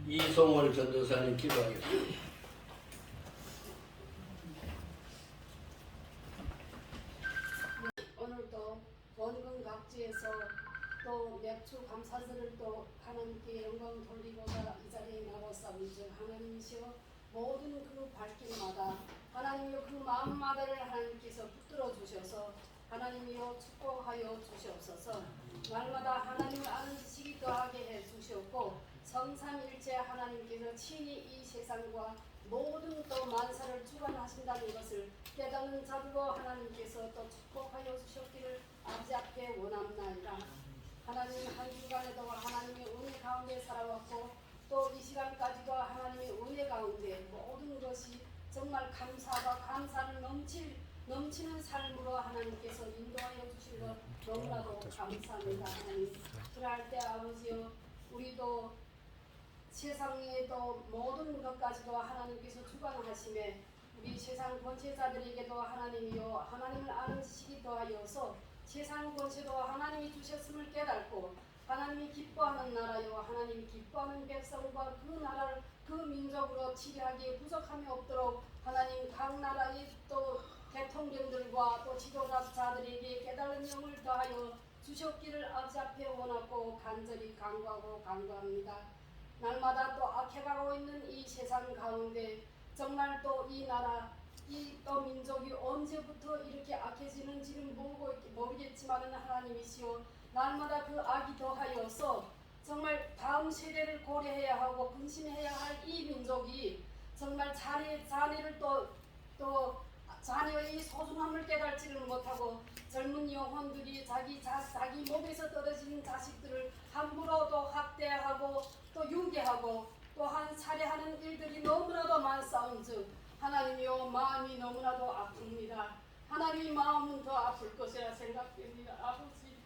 이송월 전도사님 기도하겠습니다. 오늘도 원근 각지에서 또 맥주 감사절을 또 하나님께 영광 돌리고자 이 자리에 나왔사오니 하나님이시여 모든 그 발길마다 하나님이여 그 마음마다를 하나님께서 붙들어 주셔서 하나님이여 축복하여 주시옵소서. 날마다 하나님을 아는 지식이 더하게 해 주시옵고 성삼일체 하나님께서 친히 이 세상과 모든 또 만사를 주관하신다는 것을 깨닫는 자들로 하나님께서 또 축복하여 주셨기를 아버지 앞에 원합나이다. 하나님 한 주간에도 하나님의 은혜 가운데 살아왔고 또 이 시간까지도 하나님의 은혜 가운데 모든 것이 정말 감사와 감사를 넘치는 삶으로 하나님께서 인도하여 주신 것 너무나도 감사합니다. 하나님 그럴 때 아버지여 우리도 세상에도 모든 것까지도 하나님께서 주관하심에 우리 세상 권세자들에게도 하나님이여 하나님을 아는 지식이 더하여서 세상 권세도 하나님이 주셨음을 깨닫고 하나님이 기뻐하는 나라요 하나님이 기뻐하는 백성과 그 나라를 그 민족으로 치리하기에 부족함이 없도록 하나님 각 나라의 또 대통령들과 또 지도자들에게 깨달은 영을 더하여 주셨기를 아버지 앞에 원하고 간절히 간구하고 간구합니다. 날마다 또 악해가고 있는 이 세상 가운데 정말 또 이 나라 이 또 민족이 언제부터 이렇게 악해지는지는 모르겠지만 하나님이시여 날마다 그 악이 더하여서 정말 다음 세대를 고려해야 하고 근심해야 할 이 민족이 정말 자녀를 또 자녀의 소중함을 깨달지를 못하고 젊은 영혼들이 자기 목에서 떨어지는 자식들을 함부로 또 학대하고 또 유괴하고 또한 살해하는 일들이 너무나도 많사온즉 하나님이여 마음이 너무나도 아픕니다. 하나님의 마음은 더 아플 것이라 생각됩니다. 아버지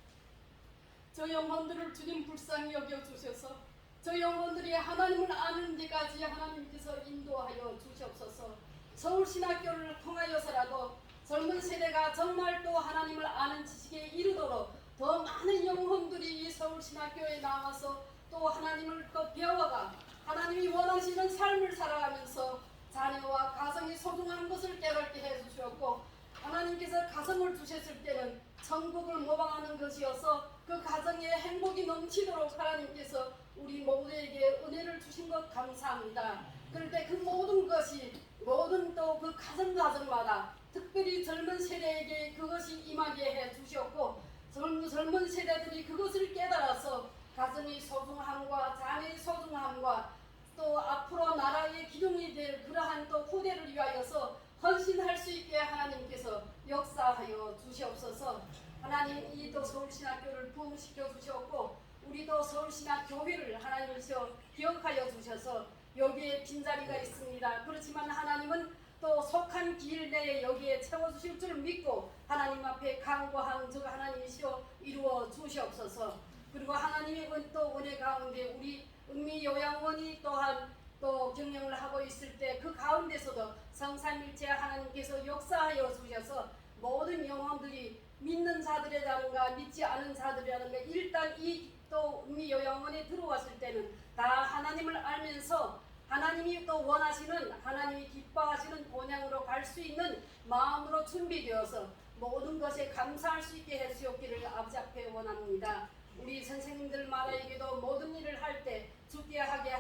저 영혼들을 주님 불쌍히 여겨주셔서 저 영혼들이 하나님을 아는 데까지 하나님께서 인도하여 주시옵소서. 서울신학교를 통하여서라도 젊은 세대가 정말 또 하나님을 아는 지식에 이르도록 더 많은 영혼들이 이 서울신학교에 나와서 또 하나님을 또 배워가 하나님이 원하시는 삶을 살아가면서 자녀와 가정이 소중한 것을 깨닫게 해주셨고 하나님께서 가정을 주셨을 때는 천국을 모방하는 것이어서 그 가정에 행복이 넘치도록 하나님께서 우리 모두에게 은혜를 주신 것 감사합니다. 그럴 때 그 모든 것이 모든 또 그 가정마다 특별히 젊은 세대에게 그것이 임하게 해 주셨고 젊은 세대들이 그것을 깨달아서 가정의 소중함과 자녀의 소중함과 또 앞으로 나라의 기둥이 될 그러한 또 후대를 위하여서 헌신할 수 있게 하나님께서 역사하여 주시옵소서. 하나님 이도 서울신학교를 부흥시켜 주셨고 우리도 서울신학교회를 하나님께서 기억하여 주셔서 여기에 빈자리가 있습니다. 그렇지만 하나님은 또 속한 길 내에 여기에 채워주실 줄 믿고 하나님 앞에 간구한 즉 하나님이시여 이루어 주시옵소서. 그리고 하나님의 또 은혜 가운데 우리 은미요양원이 또한 또 경영을 하고 있을 때 그 가운데서도 성삼일체 하나님께서 역사하여 주셔서 모든 영혼들이 믿는 자들의 믿지 않은 자들이라는 게 일단 이 또 요양원에 들어왔을 때는 다 하나님을 알면서 하나님이 또 원하시는 하나님이 기뻐하시는 본향으로 갈 수 있는 마음으로 준비되어서 모든 것에 감사할 수 있게 해주옵기를 아버지 앞에 원합니다. 우리 선생님들 마다에게도 모든 일을 할 때 죽게 하듯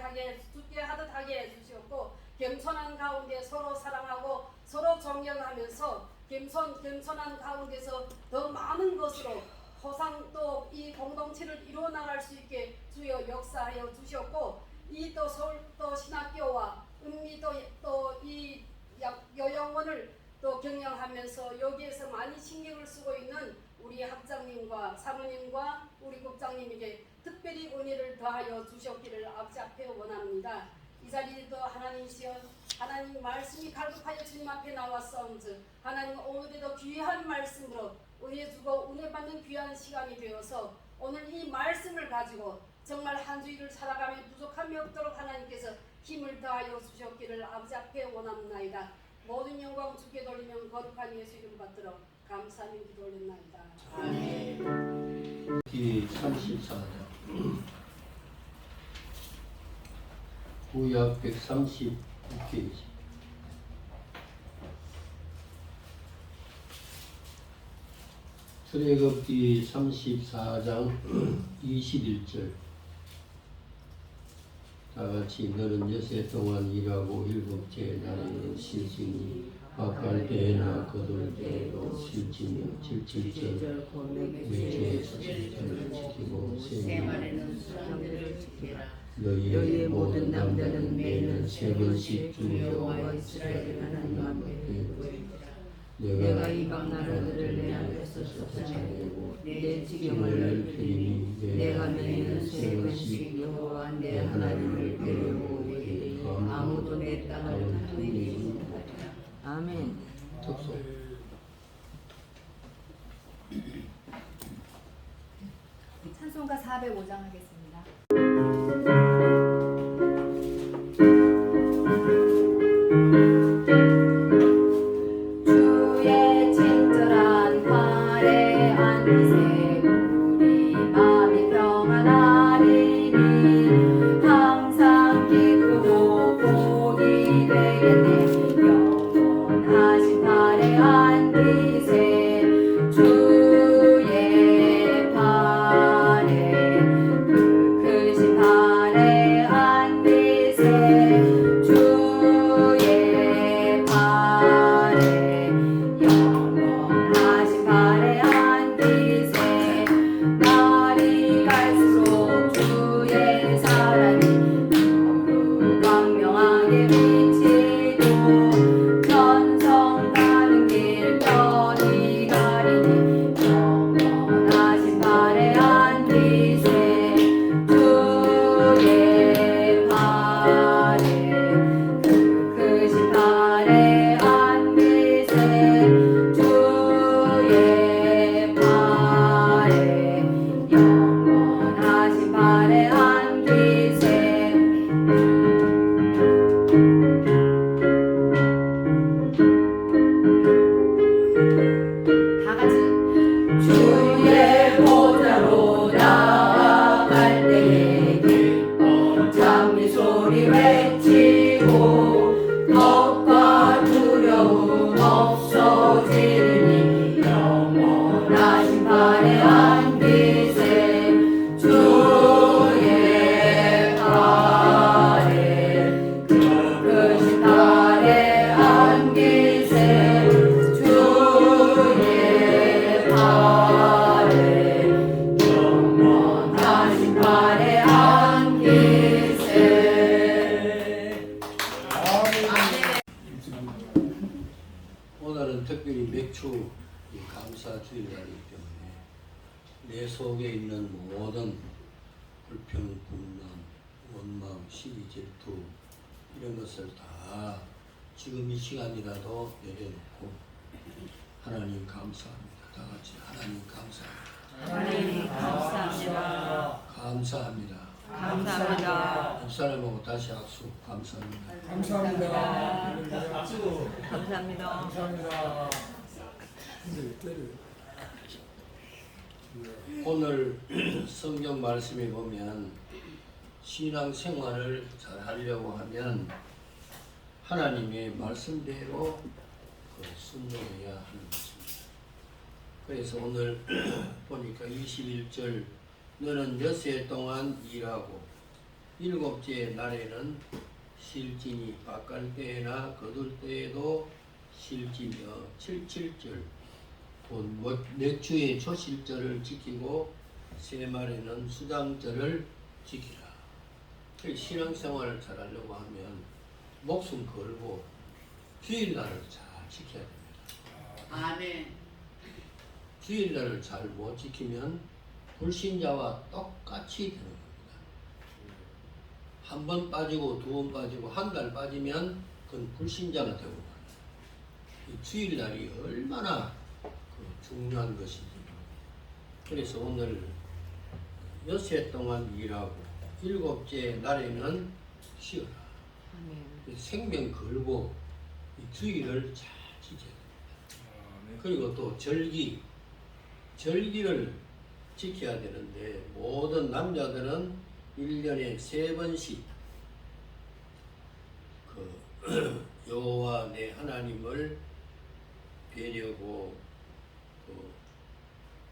하게 해주시옵고 겸손한 가운데 서로 사랑하고 서로 존경하면서 겸손한 가운데서 더 많은 것으로 호상 또 이 공동체를 이루어 나갈 수 있게 주여 역사하여 주셨고 이 또 서울 또 신학교와 은미도 또 이 요양원을 또 경영하면서 여기에서 많이 신경을 쓰고 있는 우리 학장님과 사모님과 우리 국장님에게 특별히 은혜를 더하여 주셨기를 아버지 앞에 원합니다. 이 자리에도 하나님이시여 하나님 말씀이 갈급하여 주님 앞에 나왔사온즉 하나님 오늘에도 귀한 말씀으로 은혜 주고 은혜 받는 귀한 시간이 되어서 오늘 이 말씀을 가지고 정말 한 주일을 살아가며 부족함이 없도록 하나님께서 힘을 더하여 주셨기를 아버지 앞에 원합나이다. 모든 영광 주께 돌리면 거룩한 예수 이름 받도록 감사하며 기도 올렸나이다. 아멘. 기 34장 구약 136페이지 출애굽기 34장 21절 다같이 너는 여세 동안 일하고 일곱째 날에는 쉴지니 바깔 때나 거둘 때도 쉴지며 77절 일주에서 7절을 지키고 세 말에는 수양들을 지키라. 너희의 모든 남자는 매년 3번씩 주 여호와 이스라엘 하나님 앞에 내가 이방 나라들을 내 앞에서 쫓아내고 내 지경을 넓히니 내가 매년 3번씩 여호와 내 하나님을 배려보되 아무도 내 땅을 탐내지 못하리라. 아멘. 덕소 찬송가 405장 하겠습니다. 오늘은 특별히 맥주 감사 주일이기 때문에 내 속에 있는 모든 불평, 분노, 원망, 시기, 질투 이런 것을 다 지금 이 시간이라도 내려놓고 하나님 감사합니다. 다 같이 하나님 감사합니다. 하나님 감사합니다. 감사합니다. 감사합니다. 옆 사람하고 다시 악수. 감사합니다. 감사합니다. 박수. 감사합니다. 감사합니다. 오늘 성경 말씀에 보면 신앙생활을 잘 하려고 하면 하나님의 말씀대로 순종해야 하는 것입니다. 그래서 오늘 보니까 21절 너는 엿새 동안 일하고 일곱째 날에는 실지니 밭갈 때나 거둘 때에도 실지며 77절 곧 몇 주의 초실절을 지키고 세 말에는 수장절을 지키라. 신앙생활을 잘하려고 하면 목숨 걸고 주일날을 잘 지켜야 됩니다. 아멘. 주일날을 잘 못 지키면 불신자와 똑같이 되는 겁니다. 한 번 빠지고 두 번 빠지고 한 달 빠지면 그건 불신자가 되고 말이에요. 이 주일날이 얼마나 중요한 것인지. 그래서 오늘 엿새 동안 일하고 일곱째 날에는 쉬어라. 생명 걸고 이 주일을 잘 지켜야 됩니다. 그리고 또 절기를 지켜야 되는데 모든 남자들은 1년에 3번씩 여호와 내 하나님을 뵈려고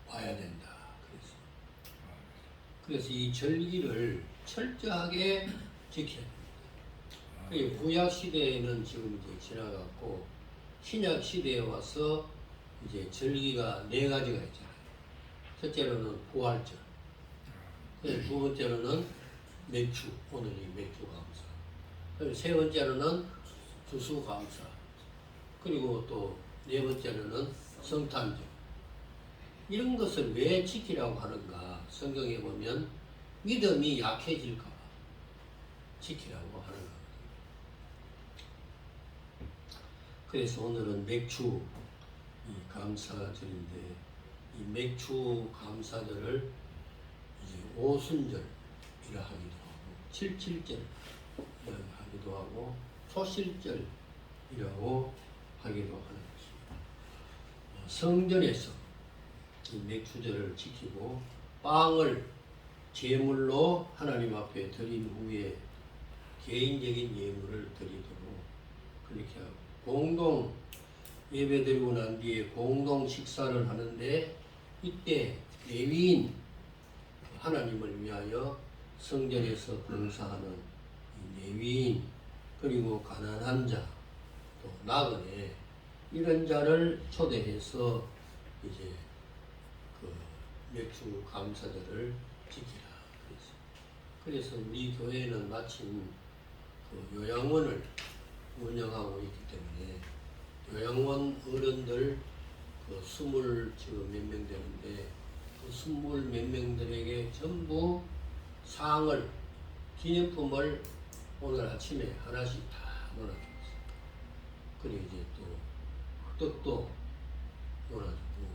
봐야 된다. 그래서 이 절기를 철저하게 지켜야 됩니다. 구약 시대에는 지금 이제 지나갔고 신약 시대에 와서 이제 절기가 4가지가 있잖아요. 첫째로는 부활절, 두 번째로는 맥주, 오늘이 맥주 감사, 그리고 세 번째로는 추수감사, 그리고 또 네 번째로는 성탄절. 이런 것을 왜 지키라고 하는가? 성경에 보면 믿음이 약해질까 봐 지키라고 하는 겁니다. 그래서 오늘은 맥주 감사절인데 이 맥주 감사절을 이제 오순절이라 하기도 하고 77절이라 하기도 하고 초실절이라고 하기도 하는 것입니다. 성전에서 이 맥주절을 지키고 빵을 제물로 하나님 앞에 드린 후에 개인적인 예물을 드리도록 그렇게 하고 공동 예배 드리고 난 뒤에 공동 식사를 하는데 이때 레위인 하나님을 위하여 성전에서 봉사하는 레위인 그리고 가난한 자 또 나그네 이런 자를 초대해서 이제 맥주 감사절을 지키라. 그래서 우리 교회는 마침 요양원을 운영하고 있기 때문에 요양원 어른들 20몇 명 되는데 그 20몇 명들에게 전부 상을 기념품을 오늘 아침에 하나씩 다 놓아줬어요. 그리고 이제 또 떡도 놓아주고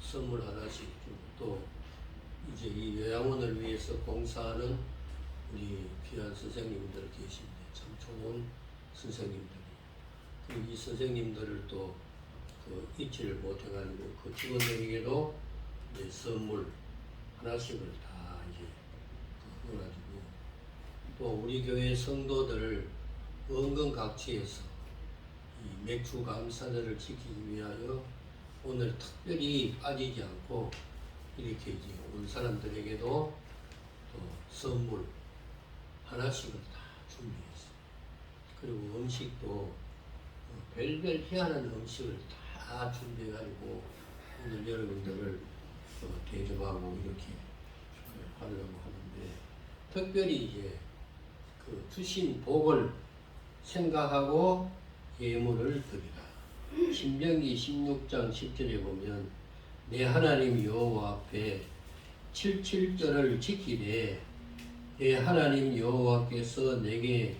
선물 하나씩 주고 또 이제 이 요양원을 위해서 봉사하는 우리 귀한 선생님들 계신데 참 좋은 선생님들이 그리고 이 선생님들을 또 잊지를 못해가지고 그 직원들에게도 이제 선물 하나씩을 다 이제 놓아주고 또 우리 교회 성도들 원근각지에서 이 맥주 감사절을 지키기 위하여 오늘 특별히 빠지지 않고 이렇게 이제 온 사람들에게도 또 선물 하나씩을 다 준비했어요. 그리고 음식도 별별 희한한 음식을 다 준비해가지고 오늘 여러분들을 대접하고 이렇게 하려고 하는데 특별히 이제 주신 복을 생각하고 예물을 드리라. 신명기 16장 10절에 보면 내 하나님 여호와 앞에 77절을 지키되 내 하나님 여호와께서 내게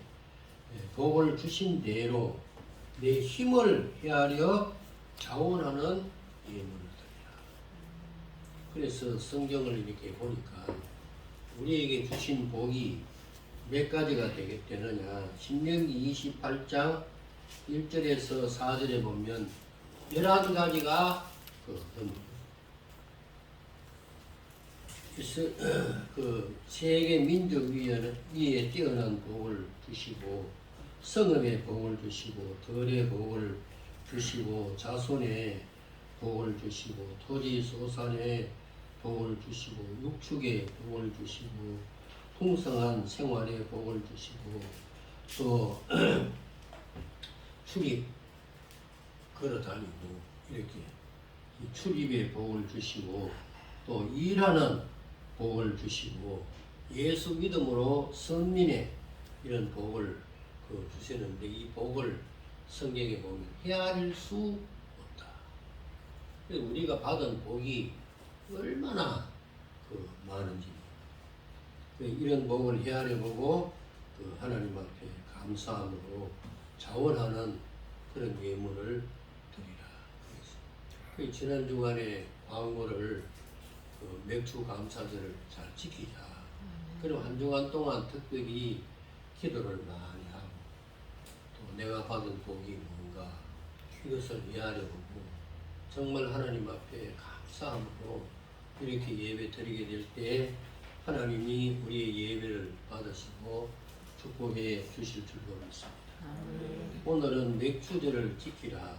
복을 주신 대로 내 힘을 헤아려 자원하는 예물을 드리라. 그래서 성경을 이렇게 보니까 우리에게 주신 복이 몇 가지가 되느냐. 신명기 28장 1절에서 4절에 보면 11가지가 그 세계 민족 위에 뛰어난 복을 주시고 성읍의 복을 주시고 덜의 복을 주시고 자손의 복을 주시고 토지 소산의 복을 주시고 육축의 복을 주시고 풍성한 생활의 복을 주시고 또 출입 걸어다니고 이렇게 출입의 복을 주시고 또 일하는 복을 주시고 예수 믿음으로 선민의 이런 복을 주시는데 이 복을 성경에 보면 헤아릴 수 없다. 우리가 받은 복이 얼마나 많은지 이런 복을 헤아려보고 하나님 앞에 감사함으로 자원하는 그런 예물을 드리라. 지난 주간에 광고를 맥주 감사절을 잘 지키자. 그리고 한 주간 동안 특별히 기도를 많이 하고 또 내가 받은 복이 뭔가 이것을 헤아려보고 정말 하나님 앞에 감사함으로 이렇게 예배 드리게 될 때 하나님이 우리의 예배를 받으시고 축복해 주실 줄로 믿습니다. 오늘은 맥주절을 지키라.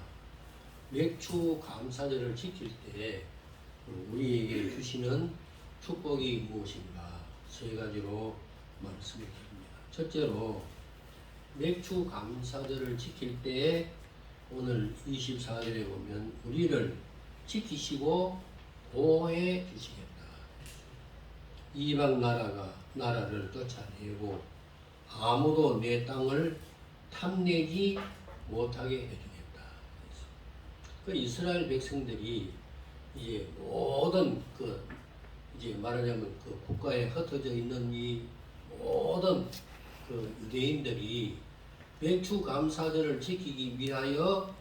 맥주 감사절을 지킬 때 우리에게 주시는 축복이 무엇인가 세 가지로 말씀을 드립니다. 첫째로 맥주 감사절을 지킬 때 오늘 24절에 보면 우리를 지키시고 보호해 주시겠다. 이방 나라를 쫓아내고 아무도 내 땅을 탐내지 못하게 해주겠다. 그 이스라엘 백성들이 이제 모든 이제 말하자면 국가에 흩어져 있는 이 모든 유대인들이 맥주 감사절을 지키기 위하여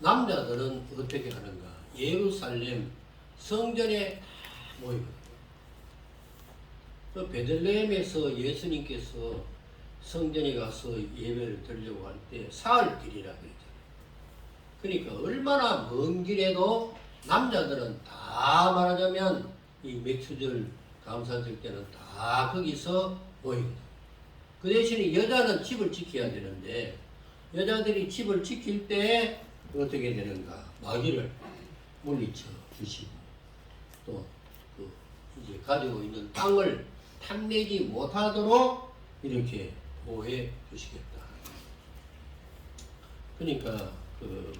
남자들은 어떻게 하는가? 예루살렘 성전에 모이거든요. 베들레헴에서 예수님께서 성전에 가서 예배를 드리려고 할 때 사흘길이라 그랬잖아요. 그러니까 얼마나 먼 길에도 남자들은 다 말하자면 이 맥주절 감사절 때는 다 거기서 모이거든요. 그 대신에 여자는 집을 지켜야 되는데 여자들이 집을 지킬 때 어떻게 되는가? 마귀를 물리쳐 주시고 또 이제 가지고 있는 땅을 탐내지 못하도록 이렇게 보호해 주시겠다. 그러니까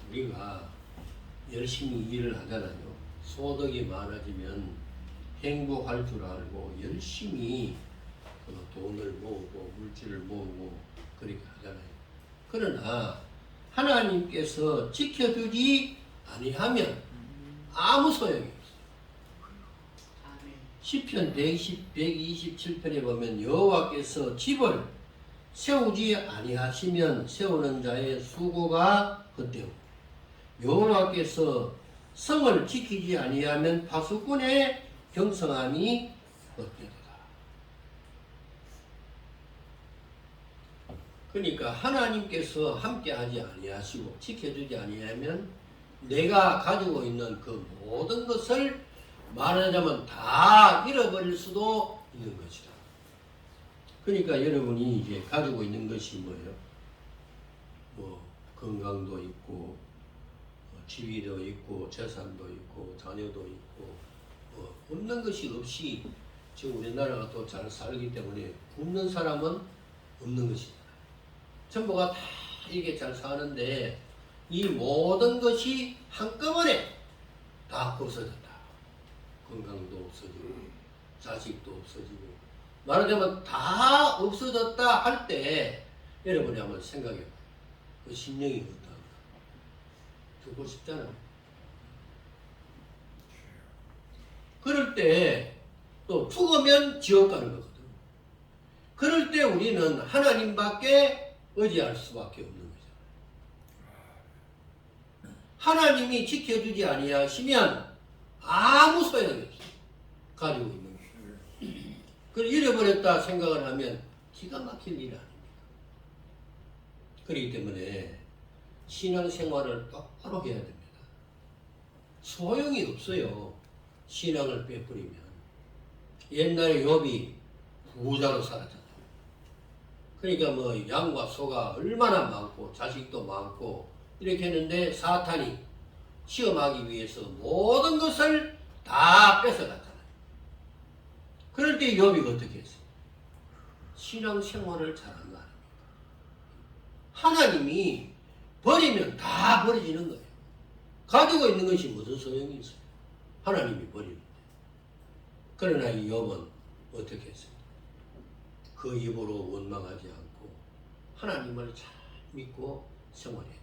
우리가 열심히 일을 하잖아요. 소득이 많아지면 행복할 줄 알고 열심히 돈을 모으고 물질을 모으고 그렇게 하잖아요. 그러나 하나님께서 지켜주지 아니하면 아무 소용이 없어요. 시편 127편에 보면 여호와께서 집을 세우지 아니하시면 세우는 자의 수고가 헛되고 여호와께서 성을 지키지 아니하면 파수꾼의 경성함이 헛되도다. 그러니까 하나님께서 함께하지 아니하시고 지켜주지 아니하면 내가 가지고 있는 그 모든 것을 말하자면 다 잃어버릴 수도 있는 것이다. 그러니까 여러분이 이제 가지고 있는 것이 뭐예요? 건강도 있고 지위도 있고 재산도 있고 자녀도 있고 없는 것이 없이 지금 우리나라가 또 잘 살기 때문에 굶는 사람은 없는 것이다. 전부가 다 이게 잘 사는데 이 모든 것이 한꺼번에 다 없어졌다. 건강도 없어지고 자식도 없어지고 말하자면 다 없어졌다 할 때 여러분이 한번 생각해 봐요. 그 심령이 어떠한가? 죽고 싶잖아. 그럴 때 또 죽으면 지옥 가는 거거든. 그럴 때 우리는 하나님밖에 의지할 수밖에 없는 거죠. 하나님이 지켜주지 아니하시면 아무 소용이 없어요. 가지고 있는 거. 그걸 잃어버렸다 생각을 하면 기가 막힐 일 아닙니까? 그렇기 때문에 신앙생활을 똑바로 해야 됩니다. 소용이 없어요. 신앙을 빼버리면. 옛날에 욥이 부자로 살았잖아요. 그러니까 뭐 양과 소가 얼마나 많고 자식도 많고 이렇게 했는데 사탄이 시험하기 위해서 모든 것을 다 뺏어갔잖아요. 그럴 때 욥이 어떻게 했어요? 신앙생활을 잘한 거 아닙니까? 하나님이 버리면 다 버려지는 거예요. 가지고 있는 것이 무슨 소용이 있어요? 하나님이 버리는데. 그러나 이 욥은 어떻게 했어요? 그 입으로 원망하지 않고 하나님을 잘 믿고 생활했죠.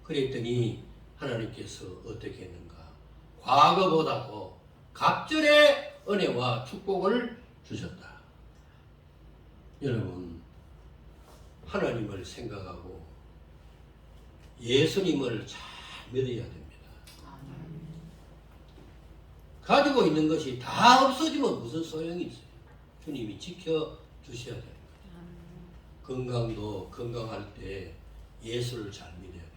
그랬더니 하나님께서 어떻게 했는가? 과거보다도 갑절의 은혜와 축복을 주셨다. 여러분, 하나님을 생각하고 예수님을 잘 믿어야 됩니다. 가지고 있는 것이 다 없어지면 무슨 소용이 있어요? 주님이 지켜주셔야 됩니다. 건강도 건강할 때 예수를 잘 믿어야 돼요.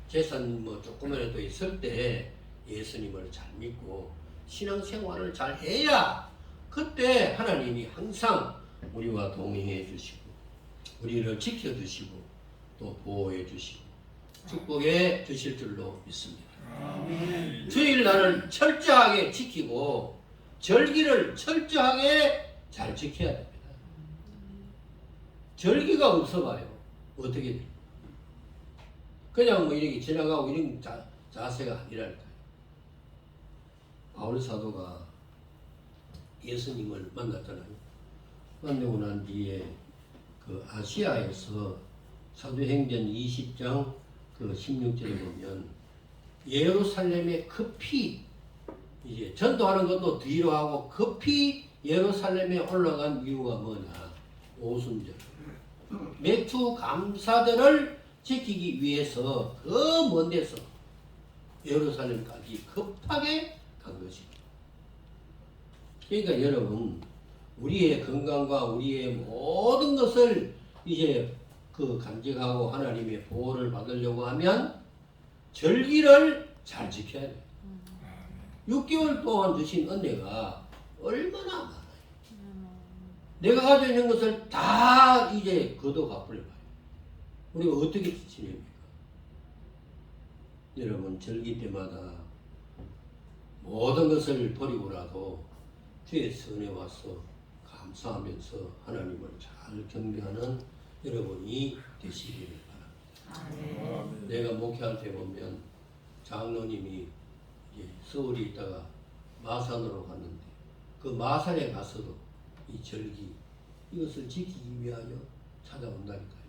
재산 뭐 조금이라도 있을 때 예수님을 잘 믿고 신앙생활을 잘 해야 그때 하나님이 항상 우리와 동행해 주시고 우리를 지켜주시고 또 보호해 주시고 축복해 주실 줄로 믿습니다. 주일날을 철저하게 지키고 절기를 철저하게 잘 지켜야 됩니다. 절기가 없어봐요. 어떻게 돼요? 그냥 뭐 이렇게 지나가고 이런 자세가 아니랄까요. 바울 사도가 예수님을 만났잖아요. 만나고 난 뒤에 그 아시아에서 사도행전 20장 그 16절에 보면 예루살렘에 급히 이제 전도하는 것도 뒤로 하고 급히 예루살렘에 올라간 이유가 뭐냐? 오순절 맥주 감사절을 지키기 위해서 그 먼 데서 예루살렘까지 급하게 간 것입니다. 그러니까 여러분, 우리의 건강과 우리의 모든 것을 이제 그 간직하고 하나님의 보호를 받으려고 하면 절기를 잘 지켜야 돼요. 6개월 동안 주신 은혜가 얼마나 많아요. 내가 가지고 있는 것을 다 이제 거둬 갚으려 봐요. 우리가 어떻게 지냅니까? 여러분, 절기 때마다 모든 것을 버리고라도 주의 선에 와서 감사하면서 하나님을 잘 경배하는 여러분이 되시기를 바랍니다. 내가 목회할 때 보면 장로님이 이제 서울에 있다가 마산으로 갔는데 그 마산에 가서도 이 절기 이것을 지키기 위하여 찾아온다니까요.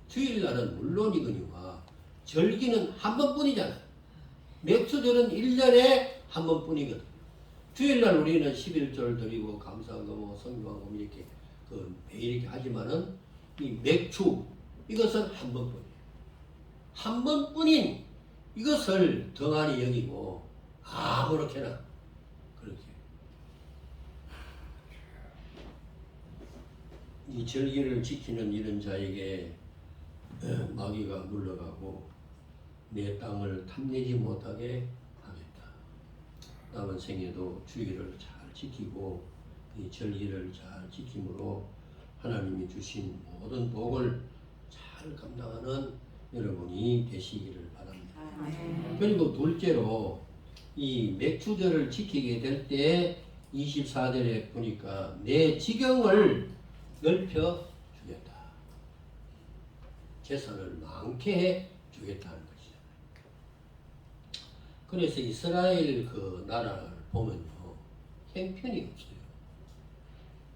주일날은 물론이거니와 절기는 한 번뿐이잖아요. 맥주절은 1년에 한 번뿐이거든. 주일날 우리는 11절 드리고 감사하고 성경하고 이렇게 그 매일 이렇게 하지만은 이 맥주 이것은 한 번뿐이에요. 한 번뿐인 이것을 덩하니 여기고 아무렇게나 그렇게 이 절기를 지키는 이런 자에게 마귀가 물러가고 내 땅을 탐내지 못하게 하겠다. 남은 생에도 주의를 잘 지키고 이 절기를 잘 지킴으로 하나님이 주신 모든 복을 잘 감당하는 여러분이 되시기를 바랍니다. 그리고 둘째로 이 맥주절을 지키게 될 때 24절에 보니까 내 지경을 넓혀 주겠다. 재산을 많게 해 주겠다는 것이죠. 그래서 이스라엘 그 나라를 보면요, 형편이 없어요.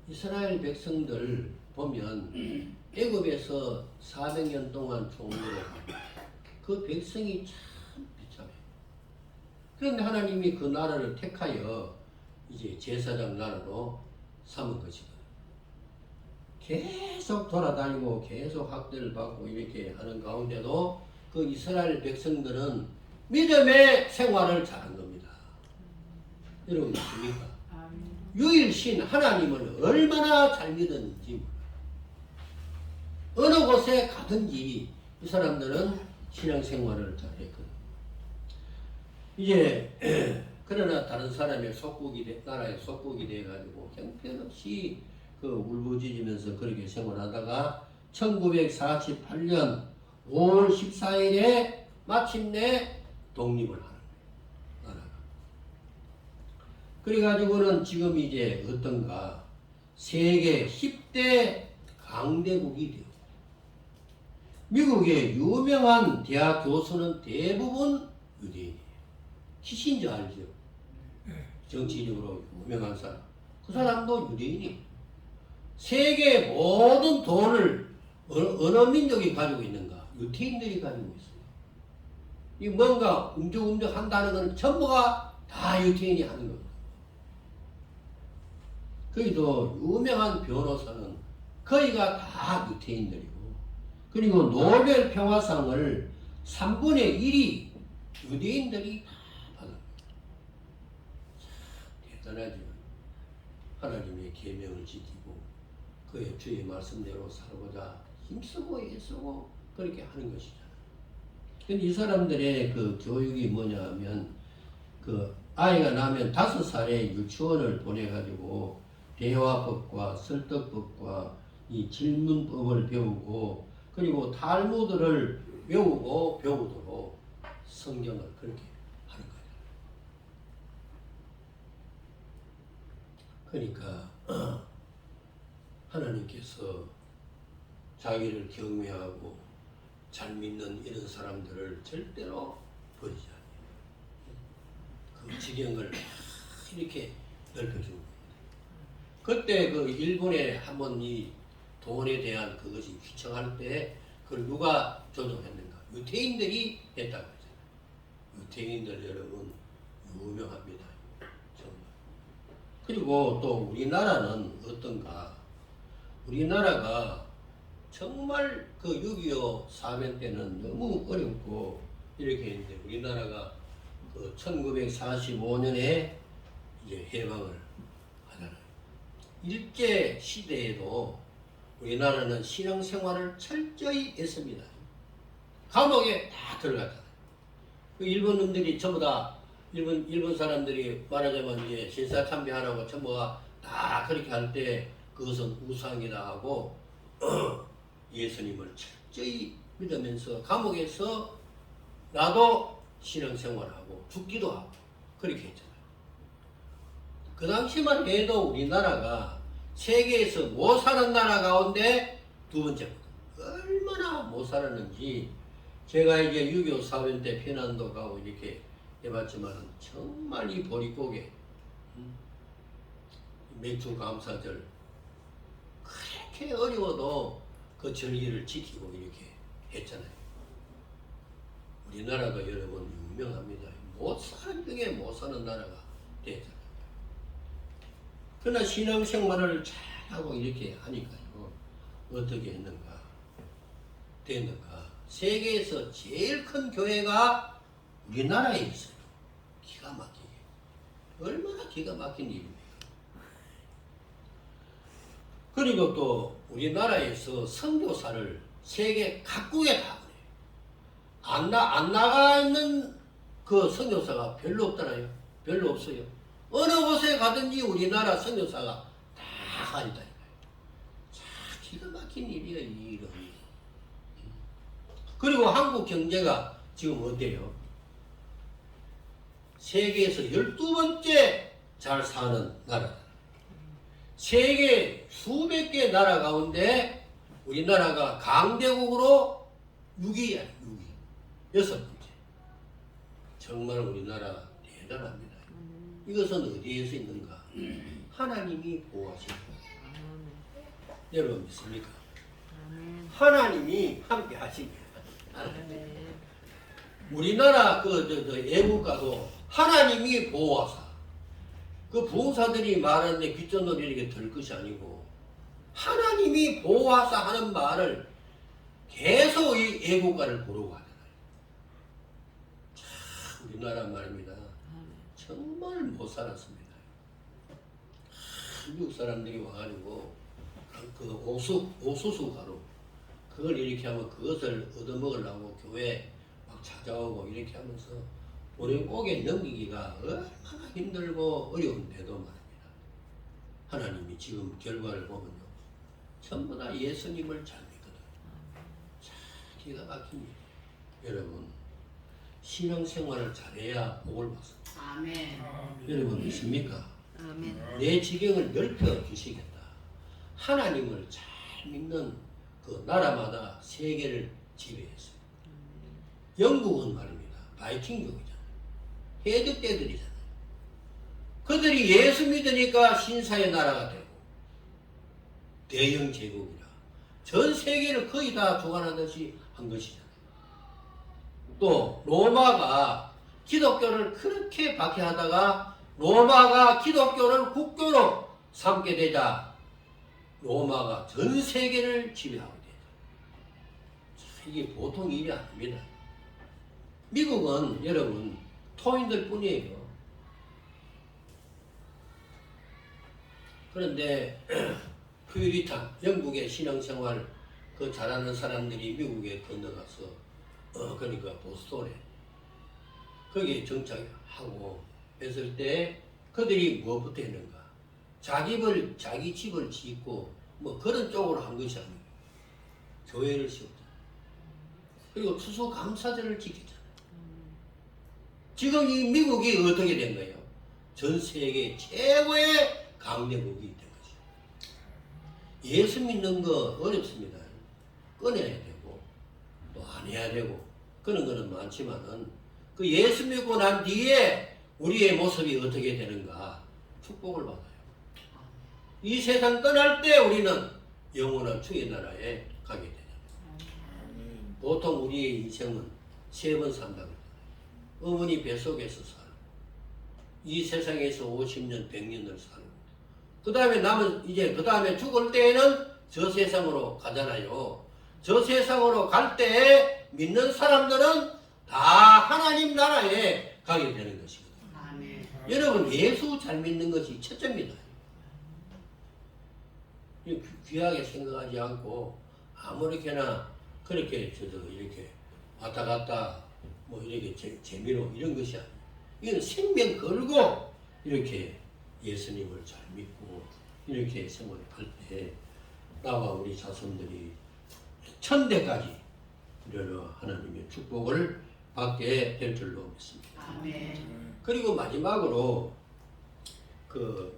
이스라엘 백성들 보면 애굽에서 400년 동안 종로를 하고 그 백성이 참 비참해요. 그런데 하나님이 그 나라를 택하여 이제 제사장 나라로 삼은 것이거든요. 계속 돌아다니고 계속 학대를 받고 이렇게 하는 가운데도 그 이스라엘 백성들은 믿음의 생활을 잘한 겁니다. 여러분 아십니까? 유일신 하나님을 얼마나 잘 믿었는지 어느 곳에 가든지 이 사람들은 신앙생활을 잘했거든요. 이제 그러나 다른 사람의 나라의 속국이 돼가지고 형편없이 그 울부짖으면서 그렇게 생활하다가 1948년 5월 14일에 마침내 독립을 하는 거예요. 나라가. 그래가지고는 지금 이제 어떤가 세계 10대 강대국이 되고 미국의 유명한 대학 교수는 대부분 유대인이에요. 키신저 알죠? 정치적으로 유명한 사람. 그 사람도 유대인이에요. 세계 모든 돈을 어느 민족이 가지고 있는가? 유태인들이 가지고 있어요. 이 뭔가 움직움직 한다는 건 전부가 다 유태인이 하는 겁니다. 거기도 유명한 변호사는 거의가 다 유태인들이고, 그리고 노벨 평화상을 3분의 1이 유대인들이 다 받아요. 대단하죠. 하나님의 계명을 지키고 그의 주의 말씀대로 살고자 힘쓰고 애쓰고 그렇게 하는 것이잖아요. 근데 이 사람들의 그 교육이 뭐냐 하면 그 아이가 나면 5살에 유치원을 보내가지고 대화법과 설득법과 이 질문법을 배우고 그리고 탈무드를 외우고 배우도록 성경을 그렇게 하는 거예요. 그러니까 하나님께서 자기를 경외하고 잘 믿는 이런 사람들을 절대로 버리지 않아요. 그 지경을 이렇게 넓혀주는 겁니다. 그때 그 일본에 한번 이 돈에 대한 그것이 휘청할 때 그걸 누가 조정했는가? 유태인들이 했다고 하잖아요. 유태인들 여러분 유명합니다. 정말. 그리고 또 우리나라는 어떤가? 우리나라가 정말 그 6.25 사변 때는 너무 어렵고 이렇게 했는데 우리나라가 그 1945년에 이제 해방을 하잖아요. 일제 시대에도 우리나라는 신앙생활을 철저히 했습니다. 감옥에 다 들어갔잖아요. 그 일본 놈들이 전부 다 일본 사람들이 말하자면 이제 신사참배하라고 전부가 다 그렇게 할 때 그것은 우상이다 하고 예수님을 철저히 믿으면서 감옥에서 나도 신앙생활하고 죽기도 하고 그렇게 했잖아요. 그 당시만 해도 우리나라가 세계에서 못 사는 나라 가운데 두 번째거든. 얼마나 못 살았는지 제가 이제 6.25 사변 때 피난도 가고 이렇게 해봤지만 정말 이 보릿고개 맥주 감사절 그렇게 어려워도 그 절기를 지키고 이렇게 했잖아요. 우리나라도 여러분 유명합니다. 못 사는 중에 못 사는 나라가 됐잖아요. 그러나 신앙생활을 잘하고 이렇게 하니까요. 어떻게 했는가? 됐는가? 세계에서 제일 큰 교회가 우리나라에 있어요. 기가 막히게. 얼마나 기가 막힌 일입니까? 그리고 또 우리나라에서 선교사를 세계 각국에 다 보내요. 안 나가 있는 그 선교사가 별로 없더라요. 별로 없어요. 어느 곳에 가든지 우리나라 선교사가 다 가있다니까요. 참 기가 막힌 일이에요, 이 일은. 그리고 한국 경제가 지금 어때요? 세계에서 12번째 잘 사는 나라다. 세계 수백 개 나라 가운데 우리나라가 강대국으로 6위야, 6위. 6번째. 정말 우리나라 대단합니다. 이것은 어디에서 있는가? 하나님이 보호하시는 거예요. 여러분 믿습니까? 하나님이 함께 하십니다. 우리나라 애국가도 하나님이 보호하사. 그 부흥사들이 말하는데 귓전놀이 이렇게 들 것이 아니고 하나님이 보호하사 하는 말을 계속 이 애국가를 부르고 하잖아요. 참 우리나라 말입니다. 정말 못 살았습니다. 미국 사람들이 와가지고 그 옥수수 가루 그걸 이렇게 하면 그것을 얻어먹으려고 교회 막 찾아오고 이렇게 하면서 우리 옥에 넘기기가 얼마나 힘들고 어려운데도 말입니다. 하나님이 지금 결과를 보면요. 전부 다 예수님을 잘 믿거든요. 참 기가 막힙니다. 여러분, 신앙생활을 잘해야 복을 받습니다. 아멘. 여러분 믿습니까? 아멘. 내 지경을 넓혀 주시겠다. 하나님을 잘 믿는 그 나라마다 세계를 지배했어요. 영국은 말입니다. 바이킹족이잖아요. 해적대들이잖아요. 그들이 예수 믿으니까 신사의 나라가 되고 대영 제국이라 전 세계를 거의 다 주관하듯이 한 것이잖아요. 또 로마가 기독교를 그렇게 박해하다가 로마가 기독교를 국교로 삼게 되자 로마가 전 세계를 지배하게 되죠. 이게 보통 일이 아닙니다. 미국은 여러분 토인들 뿐이에요. 그런데 퓨리탄 영국의 신앙생활 그 잘하는 사람들이 미국에 건너가서 그러니까 보스턴에 거기에 정착하고 했을 때 그들이 무엇부터 했는가? 자기 집을 짓고 뭐 그런 쪽으로 한 것이 아니고 교회를 세웠잖아요. 그리고 추수감사절을 지켰잖아요. 지금 이 미국이 어떻게 된 거예요? 전 세계 최고의 강대국이 된 거죠. 예수 믿는 거 어렵습니다. 꺼내야 되고 또 안 해야 되고 그런 거는 많지만은 그 예수 믿고 난 뒤에 우리의 모습이 어떻게 되는가? 축복을 받아요. 이 세상 떠날 때 우리는 영원한 주의 나라에 가게 되잖아요. 보통 우리의 인생은 3번 산다고 그러잖아요. 어머니 뱃속에서 살고 이 세상에서 50년, 100년을 살고 그 다음에 남은 이제 그 다음에 죽을 때에는 저 세상으로 가잖아요. 저 세상으로 갈 때 믿는 사람들은 다 하나님 나라에 가게 되는 것이거든요. 아멘. 여러분 예수 잘 믿는 것이 첫째입니다. 귀하게 생각하지 않고 아무렇게나 그렇게 이렇게 왔다 갔다 뭐 이렇게 재미로 이런 것이 아니에요. 이건 생명 걸고 이렇게 예수님을 잘 믿고 이렇게 생활할 때 나와 우리 자손들이 천대까지 여러 하나님의 축복을 받게 될 줄로 믿습니다. 아멘. 그리고 마지막으로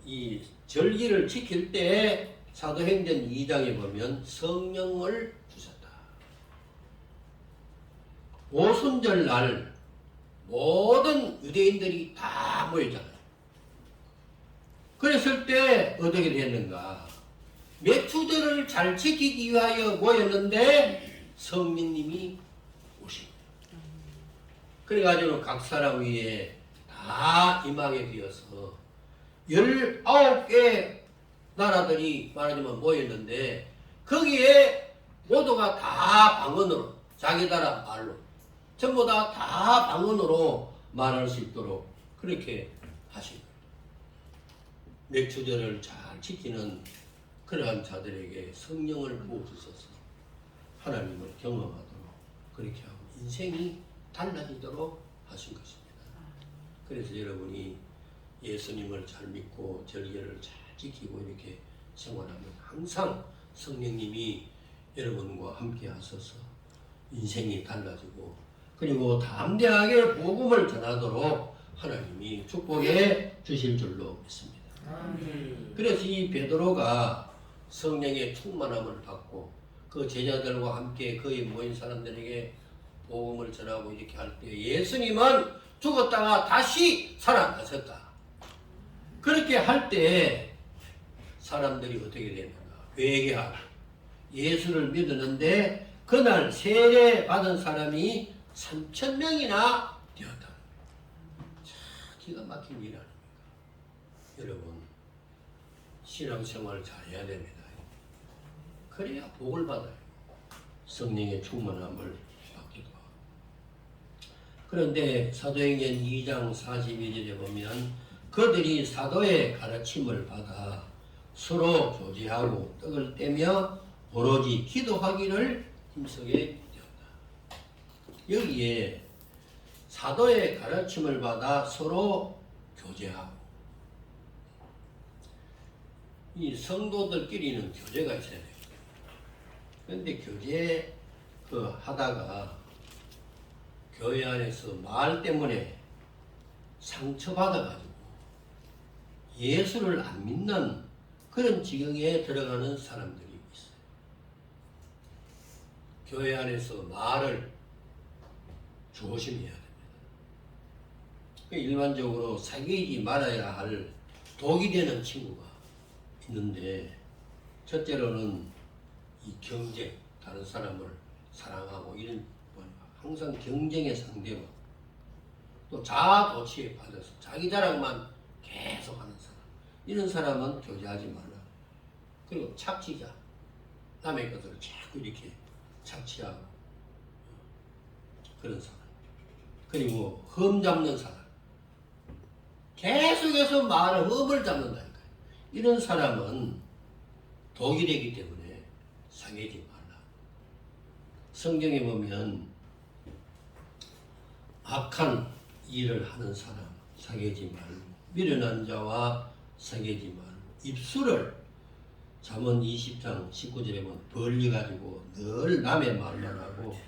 이 절기를 지킬 때 사도행전 2장에 보면 성령을 주셨다. 오순절 날 모든 유대인들이 다 모였잖아요. 그랬을 때 어떻게 됐는가? 맥주절을 잘 지키기 위하여 모였는데 성령님이 오신 거예요. 그래가지고 각 사람 위에 다 임하게 되어서 19개 나라들이 말하자면 모였는데 거기에 모두가 다 방언으로 자기 나라 말로 전부 다 방언으로 말할 수 있도록 그렇게 하신 거예요. 맥주절을 잘 지키는 그러한 자들에게 성령을 부어주셔서 하나님을 경험하도록 그렇게 하고 인생이 달라지도록 하신 것입니다. 그래서 여러분이 예수님을 잘 믿고 절개를 잘 지키고 이렇게 생활하면 항상 성령님이 여러분과 함께 하셔서 인생이 달라지고 그리고 담대하게 복음을 전하도록 하나님이 축복해 주실 줄로 믿습니다. 그래서 이 베드로가 성령의 충만함을 받고 그 제자들과 함께 거기 모인 사람들에게 복음을 전하고 이렇게 할 때 예수님은 죽었다가 다시 살아나셨다. 그렇게 할 때 사람들이 어떻게 되는가? 회개하고 예수를 믿었는데 그날 세례 받은 사람이 3,000명이나 되었다. 참 기가 막힌 일 아닙니까? 여러분 신앙생활을 잘해야 됩니다. 그래야 복을 받아요. 성령의 충만함을 받기도 하고. 그런데 사도행전 2장 42절에 보면 그들이 사도의 가르침을 받아 서로 교제하고 떡을 떼며 오로지 기도하기를 힘쓰게 되었다. 여기에 사도의 가르침을 받아 서로 교제하고, 이 성도들끼리는 교제가 있어야 돼요. 그런데 교제 하다가 교회 안에서 말 때문에 상처받아가지고 예수를 안 믿는 그런 지경에 들어가는 사람들이 있어요. 교회 안에서 말을 조심해야 됩니다. 일반적으로 사귀지 말아야 할 독이 되는 친구가 있는데, 첫째로는 이 경쟁, 다른 사람을 사랑하고 이런 항상 경쟁의 상대로, 또 자아도취에 빠져서 자기 자랑만 계속 하는 사람, 이런 사람은 교제하지 말라. 그리고 착취자, 남의 것을 자꾸 이렇게 착취하고 그런 사람, 그리고 흠 잡는 사람, 계속해서 말을 흠을 잡는다니까요. 이런 사람은 독이 되기 때문에 사귀지 말라. 성경에 보면 악한 일을 하는 사람 사귀지 말고, 미련한 자와 사귀지 말고, 입술을 잠언 20장 19절에 보면 벌려가지고 늘 남의 말만 하고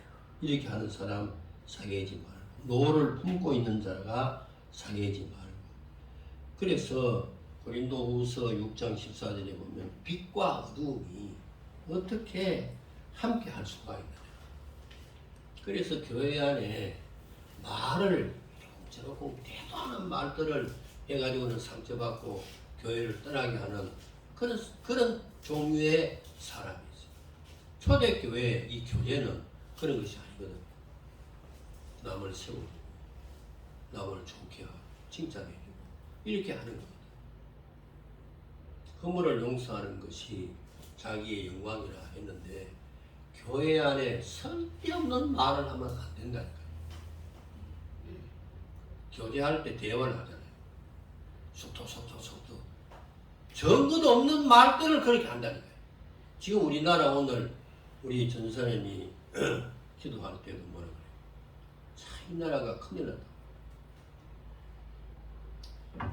이렇게 하는 사람 사귀지 말고, 노를 품고 있는 자가 사귀지 말고. 그래서 고린도후서 6장 14절에 보면 빛과 어두움이 어떻게 함께 할 수가 있느냐. 그래서 교회 안에 말을 저렇게 대단한 말들을 해가지고는 상처받고 교회를 떠나게 하는 그런 종류의 사람이 있어요. 초대교회 이 교제는 그런 것이 아니거든요. 남을 세우고, 남을 좋게 하고, 칭찬해주고, 이렇게 하는 겁니다. 허물을 용서하는 것이 자기의 영광이라 했는데, 교회 안에 쓸데없는 말을 하면 안 된다니까요. 교제할 때 대화를 하잖아요. 속도. 정거도 없는 말들을 그렇게 한다니까요. 지금 우리나라 오늘 우리 전사님이 기도할 때도 뭐라 그래요? 참, 이 나라가 큰일 났다.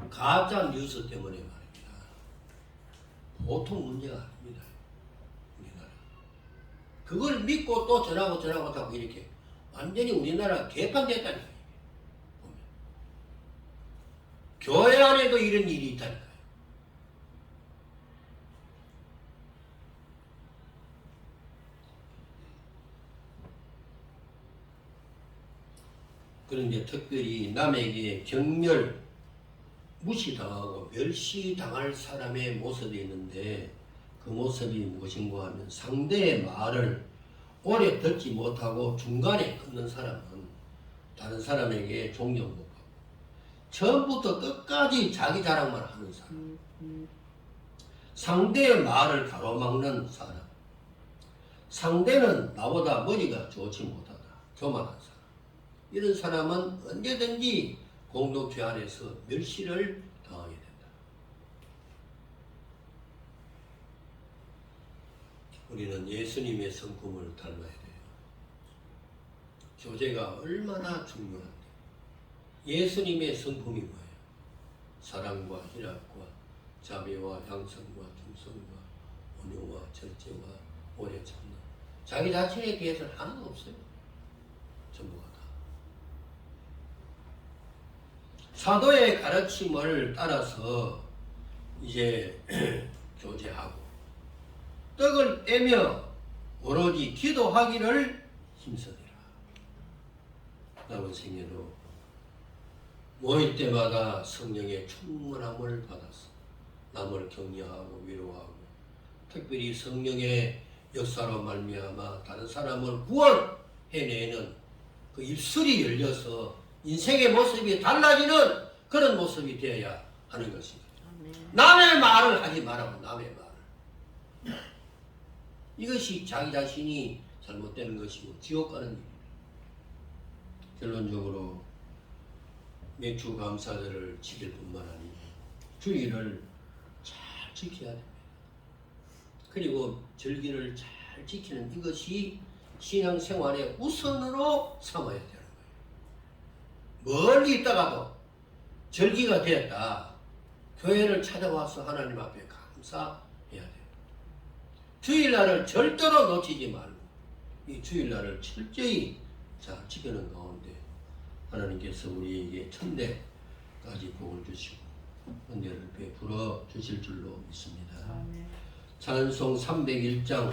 가짜 뉴스 때문에 말입니다. 보통 문제가 아닙니다. 우리나라. 그걸 믿고 또 전하고 하고 이렇게 완전히 우리나라 개판됐다니까요. 보면. 교회 안에도 이런 일이 있다니까요. 그런데 특별히 남에게 경멸, 무시당하고 멸시당할 사람의 모습이 있는데, 그 모습이 무엇인가 하면 상대의 말을 오래 듣지 못하고 중간에 끊는 사람은 다른 사람에게 존경 못 받고, 처음부터 끝까지 자기 자랑만 하는 사람, 상대의 말을 가로막는 사람, 상대는 나보다 머리가 좋지 못하다, 교만한 사람, 이런 사람은 언제든지 공동체 안에서 멸시를 당하게 된다. 우리는 예수님의 성품을 닮아야 돼요. 교제가 얼마나 중요한데. 예수님의 성품이 뭐예요? 사랑과 희락과 자비와 양성과 중성과 온유와 절제와 오래 참는. 자기 자신에 대해서는 하나도 없어요. 전부가 다. 사도의 가르침을 따라서 이제 교제하고, 떡을 떼며 오로지 기도하기를 힘쓰리라. 남은 생애도 모일 때마다 성령의 충만함을 받아서 남을 격려하고 위로하고, 특별히 성령의 역사로 말미암아 다른 사람을 구원해내는 그 입술이 열려서 인생의 모습이 달라지는 그런 모습이 되어야 하는 것입니다. 남의 말을 하지 말라고. 남의 말을. 이것이 자기 자신이 잘못되는 것이고 지옥 가는 일입니다. 결론적으로 맥주 감사절을 지킬 뿐만 아니라 주의를 잘 지켜야 됩니다. 그리고 절기를 잘 지키는 이것이 신앙생활의 우선으로 삼아야 되는 거예요. 멀리 있다가도 절기가 되었다. 교회를 찾아와서 하나님 앞에 감사해야 돼요. 주일날을 절대로 놓치지 말고 이 주일날을 철저히 잘 지키는 가운데 하나님께서 우리에게 천대까지 복을 주시고 은혜를 베풀어 주실 줄로 믿습니다. 찬송 301장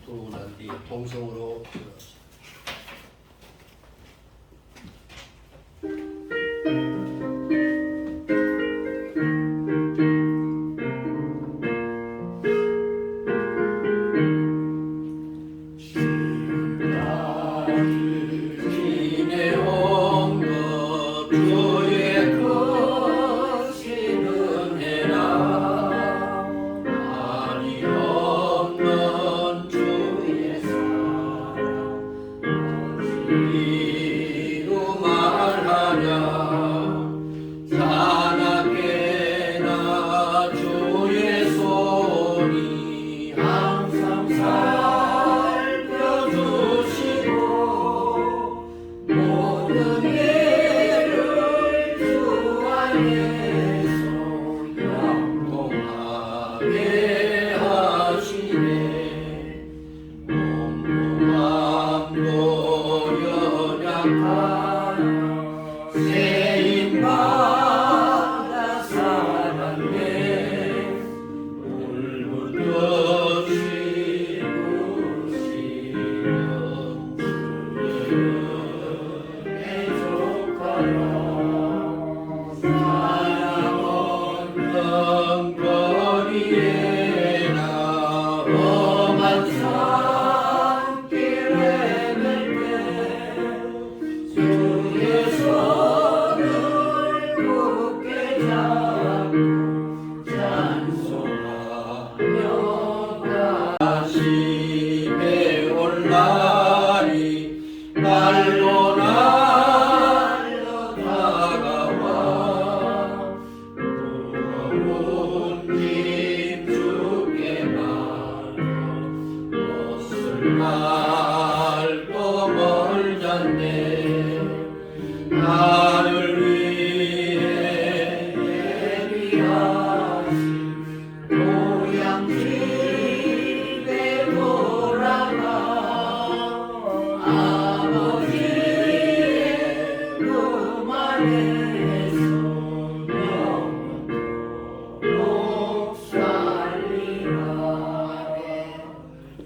두고 난 뒤 동성으로 들어가시죠.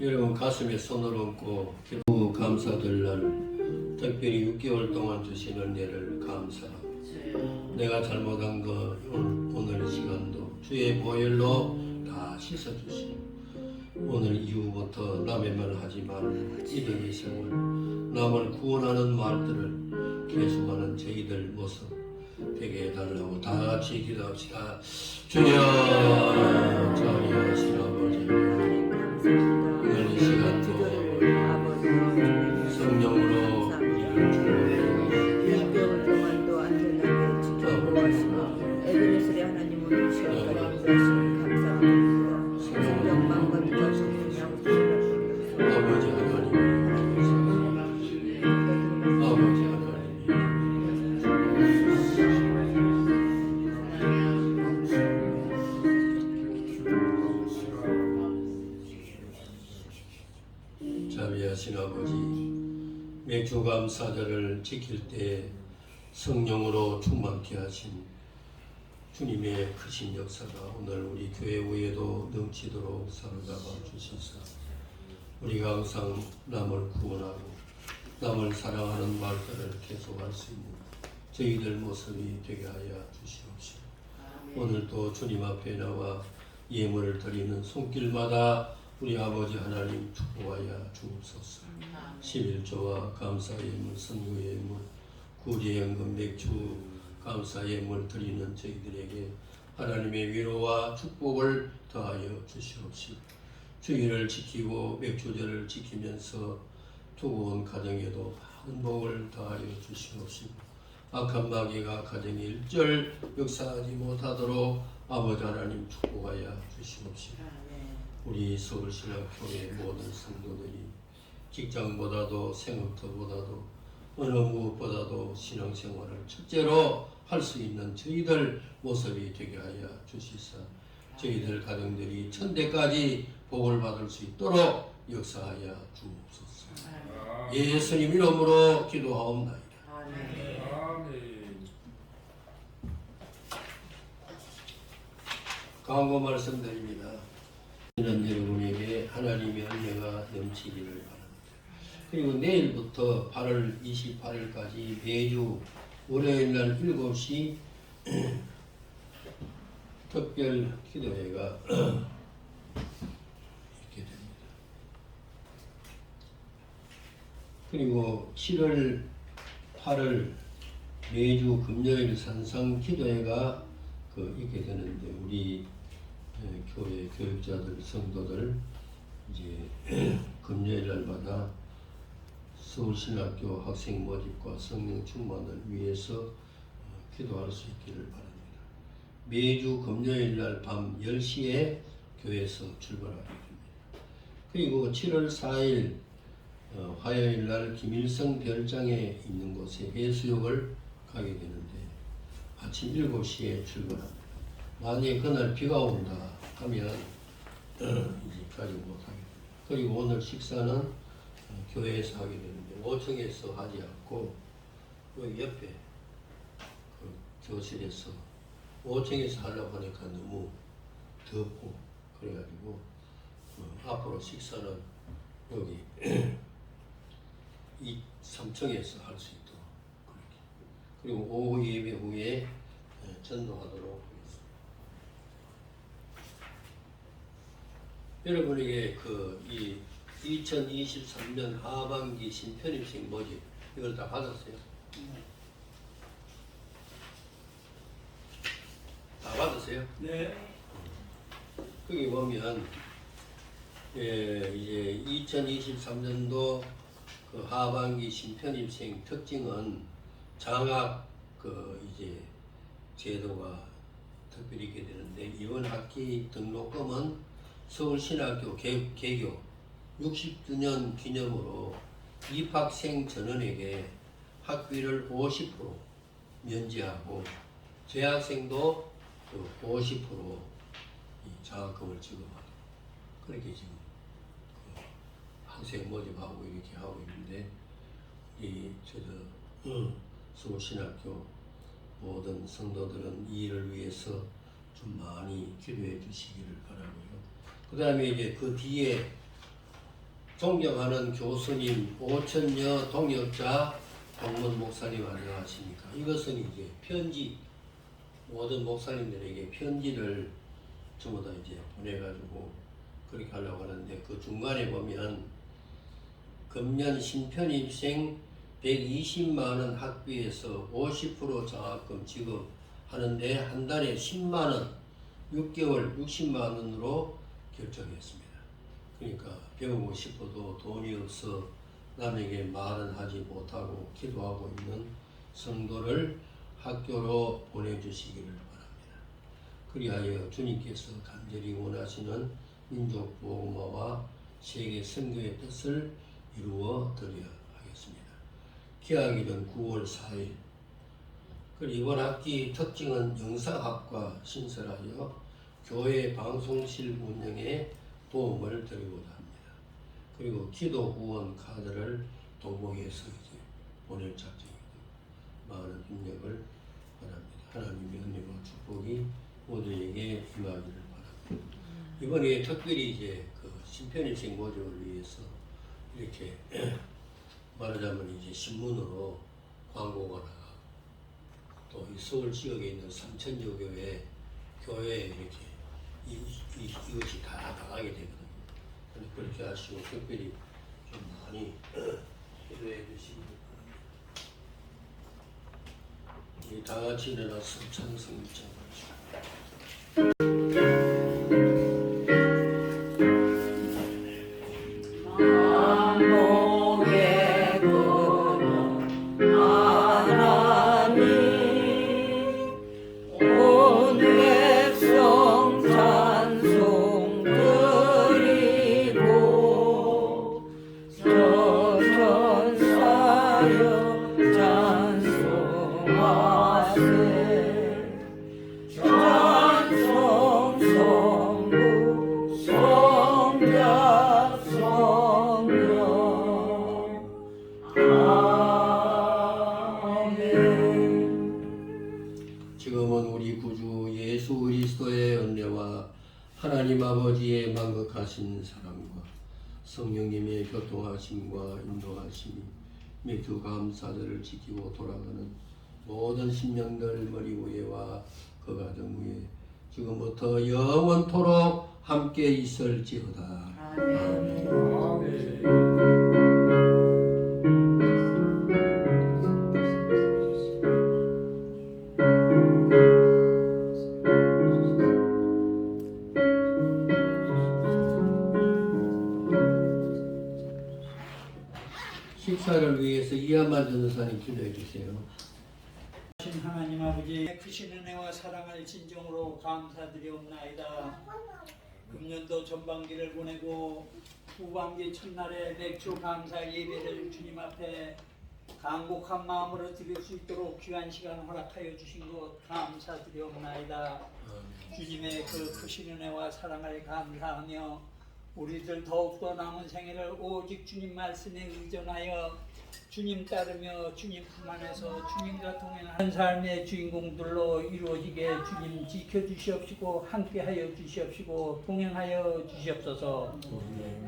여러분 가슴에 손을 얹고 기도 감사드릴 날 특별히 6개월 동안 주신 은혜를 감사하고 내가 잘못한 거 오늘 이 시간도 주의 보혈로 다 씻어주시고 오늘 이후부터 남의 말 하지 말고 이들의 생활 남을 구원하는 말들을 계속하는 저희들 모습 되게 해달라고 다 같이 기도합시다. 주여 자비하신 아버지 오늘 이 시간도 성령으로 우리를 충만해 6개월 동안도 안전하게 지켜보시고 에베네셀의 하나님 오늘 시간까지 인도하시니 감사합니다. 성령 마음과 믿음과 그냥 아버지 하나님 아버지 하나님 자비하신 아버지 맥주 감사절을 지킬 때 성령으로 충만케 하신 주님의 크신 역사가 오늘 우리 교회 위에도 넘치도록 사로잡아 주시사 우리가 항상 남을 구원하고 남을 사랑하는 말들을 계속할 수 있는 저희들 모습이 되게 하여 주시옵시고 오늘도 주님 앞에 나와 예물을 드리는 손길마다 우리 아버지 하나님 축복하여 주옵소서. 11조와 감사 예물, 선교 예물, 구제연금, 맥주 감사 예물 드리는 저희들에게 하나님의 위로와 축복을 더하여 주시옵시고 주일을 지키고 맥주절을 지키면서 두고 온 가정에도 많은 복을 더하여 주시옵시고 악한 마귀가 가정에 일절 역사하지 못하도록 아버지 하나님 축복하여 주시옵시고 우리 서울신학교의 모든 성도들이 직장보다도 생업터보다도 어느 무엇보다도 신앙생활을 첫째로 할 수 있는 저희들 모습이 되게 하여 주시사 저희들 가정들이 천대까지 복을 받을 수 있도록 역사하여 주옵소서. 예수님 이름으로 기도하옵나이다. 강구 말씀드립니다. 이는 여러분에게 하나님의 은혜가 넘치기를 바랍니다. 그리고 내일부터 8월 28일까지 매주 월요일날 7시 특별 기도회가 이렇게 됩니다. 그리고 7월 8월 매주 금요일 산상 기도회가 있게 되는데 우리 교회 교육자들 성도들 이제 금요일 날마다 서울신학교 학생 모집과 성령 충만을 위해서 기도할 수 있기를 바랍니다. 매주 금요일 날 밤 10시에 교회에서 출발하게 됩니다. 그리고 7월 4일 화요일 날 김일성 별장에 있는 곳에 해수욕을 가게 되는데 아침 7시에 출발합니다. 만약에 그날 비가 온다 하면 이제 가지 못하게 됩니다. 그리고 오늘 식사는 교회에서 하게 되는데 5층에서 하지 않고 여기 옆에 교실에서 5층에서 하려고 하니까 너무 덥고 그래가지고 앞으로 식사는 여기 3층에서 할 수 있도록 그렇게. 그리고 오후 예배 후에 전도하도록 하겠습니다. 여러분에게 이 2023년 하반기 신편입생 모집 이걸 다 받았어요? 다 받으세요? 네. 거기 보면 이제 2023년도 그 하반기 신편입생 특징은 장학 이제 제도가 특별히 있게 되는데 이번 학기 등록금은 서울신학교 개교 60주년 기념으로 입학생 전원에게 학비를 50% 면제하고 재학생도 50% 이 장학금을 지급하고 그렇게 지금 학생 모집하고 이렇게 하고 있는데 서울신학교 모든 성도들은 이 일을 위해서 좀 많이 기도해 주시기를 바라고요. 그 다음에 이제 그 뒤에 존경하는 교수님, 오천여 동역자 동문 목사님 안녕하십니까? 이것은 이제 편지, 모든 목사님들에게 편지를 전부 다 이제 보내가지고 그렇게 하려고 하는데 그 중간에 보면 금년 신편입생 120만원 학비에서 50% 장학금 지급하는데 한 달에 10만원, 6개월 60만원으로 결정했습니다. 그러니까 배우고 싶어도 돈이 없어 남에게 말은 하지 못하고 기도하고 있는 성도를 학교로 보내주시기를 바랍니다. 그리하여 주님께서 간절히 원하시는 민족 보호마와 세계 선교의 뜻을 이루어 드려야 하겠습니다. 개학일은 9월 4일. 그리고 이번 학기 특징은 영상학과 신설하여 교회 방송실 운영에 도움을 드리고자 합니다. 그리고 기도 후원 카드를 동봉해서 이제 보낼 작정입니다. 많은 협력을 바랍니다. 하나님의 은혜와 축복이 모두에게 임하기를 바랍니다. 이번에 특별히 이제 그 신편입생 모집을 위해서 이렇게 말하자면 이제 신문으로 광고가 나가고 또 이 서울 지역에 있는 3천여 교회에 이렇게 이것이 다 나가게 되거든요. 그렇게 하시고 특별히 좀 많이 기도해 주시기 바랍니다. 우리 다 같이 일어나서 찬송 찬양하시고 저 전사여 지금은 우리 구주 예수 그리스도의 은혜와 하나님 아버지의 만극하신 사랑과 성령님의 교통하심과 인도하심이 매주 감사들을 지키고 돌아가는 모든 심령들 머리 위에와 그 가정 위에 지금부터 영원토록 함께 있을지어다. 식사를 위해서 이한만 전도사님 기도해 주세요. 하신 하나님 아버지 크신 은혜와 사랑을 진정으로 감사드리옵나이다. 금년도 전반기를 보내고 후반기 첫날에 맥주 감사 예배를 주님 앞에 간곡한 마음으로 드릴 수 있도록 귀한 시간 허락하여 주신 것 감사드리옵나이다. 주님의 그 크신 은혜와 사랑을 감사하며 우리들 더욱더 남은 생애를 오직 주님 말씀에 의존하여 주님 따르며 주님 품 안에서 주님과 동행하는 삶의 주인공들로 이루어지게 주님 지켜주시옵시고 함께하여 주시옵시고 동행하여 주시옵소서.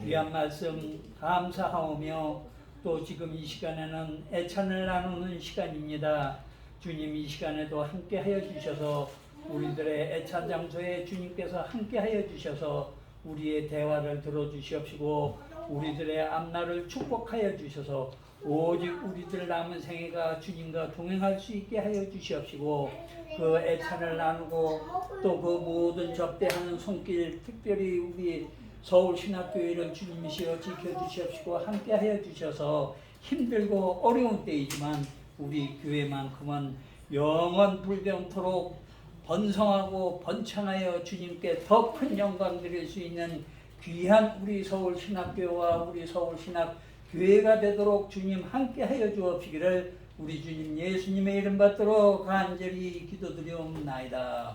귀한 말씀 감사하오며 또 지금 이 시간에는 애찬을 나누는 시간입니다. 주님 이 시간에도 함께하여 주셔서 우리들의 애찬 장소에 주님께서 함께하여 주셔서 우리의 대화를 들어주시옵시고 우리들의 앞날을 축복하여 주셔서 오직 우리들 남은 생애가 주님과 동행할 수 있게 하여 주시옵시고 그 애찬을 나누고 또 그 모든 접대하는 손길 특별히 우리 서울신학교회를 주님이시여 지켜주시옵시고 함께하여 주셔서 힘들고 어려운 때이지만 우리 교회만큼은 영원 불변토록 번성하고 번창하여 주님께 더 큰 영광 드릴 수 있는 귀한 우리 서울신학교와 우리 서울신학교회가 되도록 주님 함께하여 주옵시기를 우리 주님 예수님의 이름 받도록 간절히 기도드리옵나이다.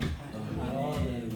아멘.